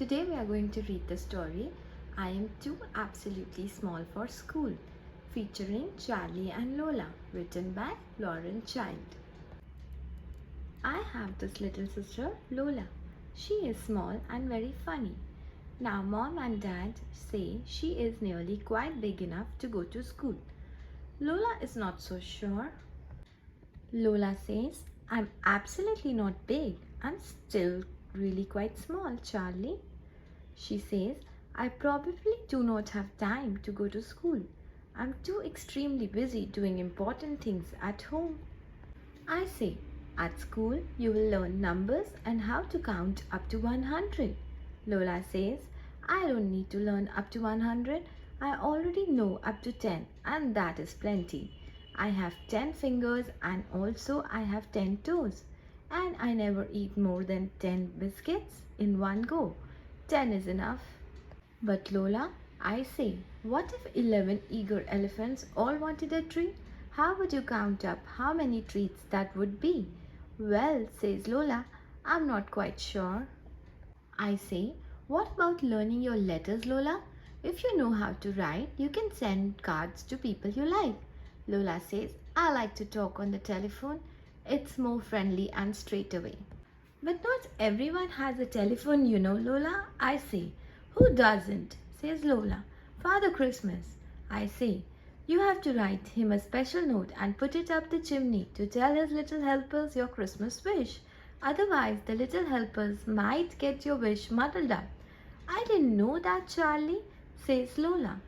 Today we are going to read the story I Am Too Absolutely Small for School, featuring Charlie and Lola, written by Lauren Child. I have this little sister, Lola. She is small and very funny. Now mom and dad say she is nearly quite big enough to go to school. Lola is not so sure. Lola says, I'm absolutely not big. I'm still really quite small, Charlie. She says, I probably do not have time to go to school. I'm too extremely busy doing important things at home. I say, at school you will learn numbers and how to count up to 100. Lola says, I don't need to learn up to 100. I already know up to 10 and that is plenty. I have 10 fingers and also I have 10 toes. And I never eat more than 10 biscuits in one go. 10 is enough. But Lola, I say, what if 11 eager elephants all wanted a tree? How would you count up how many treats that would be? Well, says Lola, I'm not quite sure. I say, what about learning your letters, Lola? If you know how to write, you can send cards to people you like. Lola says, I like to talk on the telephone. It's more friendly and straight away. But not everyone has a telephone, you know, Lola. I say, who doesn't? Says Lola. Father Christmas. I say, you have to write him a special note and put it up the chimney to tell his little helpers your Christmas wish. Otherwise, the little helpers might get your wish muddled up. I didn't know that, Charlie, says Lola.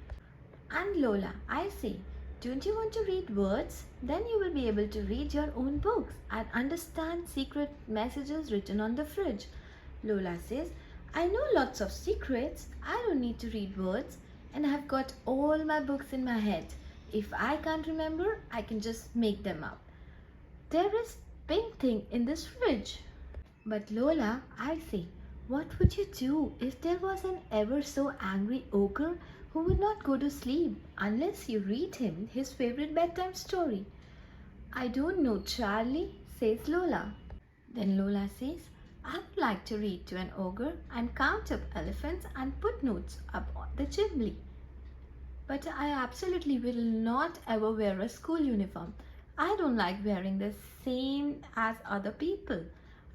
And Lola, I say, don't you want to read words? Then you will be able to read your own books and understand secret messages written on the fridge. Lola says, I know lots of secrets. I don't need to read words and I have got all my books in my head. If I can't remember, I can just make them up. There is pink thing in this fridge. But Lola, I say, what would you do if there was an ever so angry ogre who would not go to sleep unless you read him his favorite bedtime story? I don't know, Charlie, says Lola. Then Lola says, I would like to read to an ogre and count up elephants and put notes up on the chimney. But I absolutely will not ever wear a school uniform. I don't like wearing the same as other people.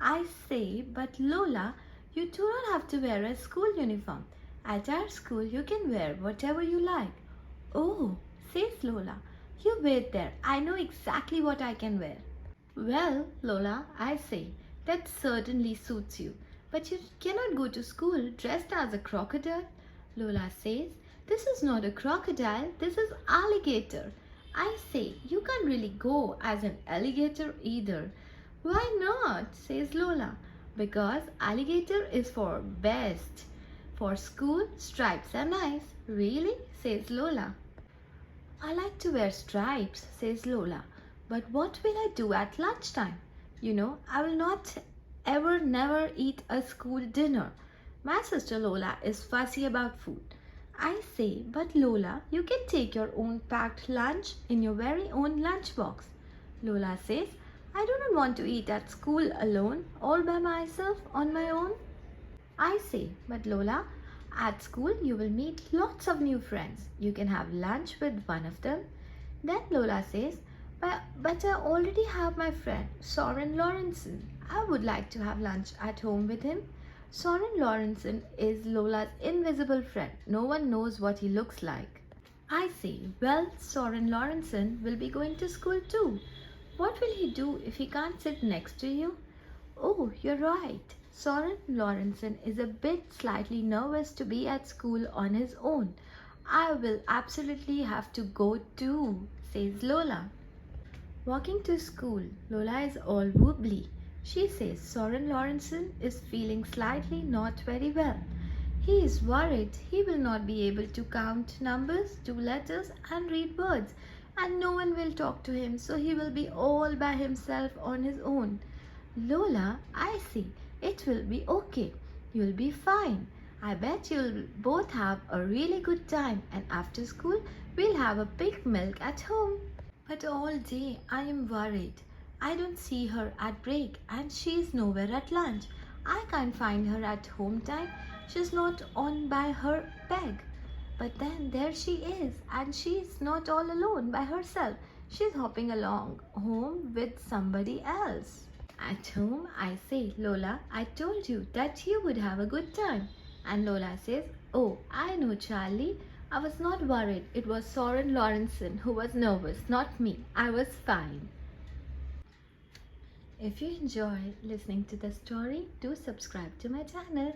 I say, but Lola, you do not have to wear a school uniform. At our school, you can wear whatever you like. Oh, says Lola, you wait there. I know exactly what I can wear. Well, Lola, I say, that certainly suits you. But you cannot go to school dressed as a crocodile. Lola says, this is not a crocodile, this is alligator. I say, you can't really go as an alligator either. Why not, says Lola. Because alligator is for best. For school, stripes are nice. Really, says Lola. I like to wear stripes, says Lola. But what will I do at lunchtime? You know, I will not never eat a school dinner. My sister Lola is fussy about food. I say, but Lola, you can take your own packed lunch in your very own lunchbox. Lola says, I do not want to eat at school alone, all by myself, on my own. I say, but Lola, at school you will meet lots of new friends. You can have lunch with one of them. Then Lola says, but I already have my friend, Soren Lorentzen. I would like to have lunch at home with him. Soren Lorentzen is Lola's invisible friend. No one knows what he looks like. I say, well, Soren Lorentzen will be going to school too. What will he do if he can't sit next to you? Oh, you're right. Soren Lorentzen is a bit slightly nervous to be at school on his own. I will absolutely have to go too, says Lola. Walking to school, Lola is all wobbly. She says Soren Lorentzen is feeling slightly not very well. He is worried he will not be able to count numbers, do letters and read words, and no one will talk to him, so he will be all by himself on his own. Lola, I say, it will be okay. You'll be fine. I bet you'll both have a really good time, and after school we'll have a pig milk at home. But all day I am worried. I don't see her at break and she is nowhere at lunch. I can't find her at home time She's not on by her bed. But then there she is, and she's not all alone by herself. She's hopping along home with somebody else. At home, I say, Lola, I told you that you would have a good time. And Lola says, oh, I know, Charlie. I was not worried. It was Soren Lawrenson who was nervous, not me. I was fine. If you enjoyed listening to the story, do subscribe to my channel.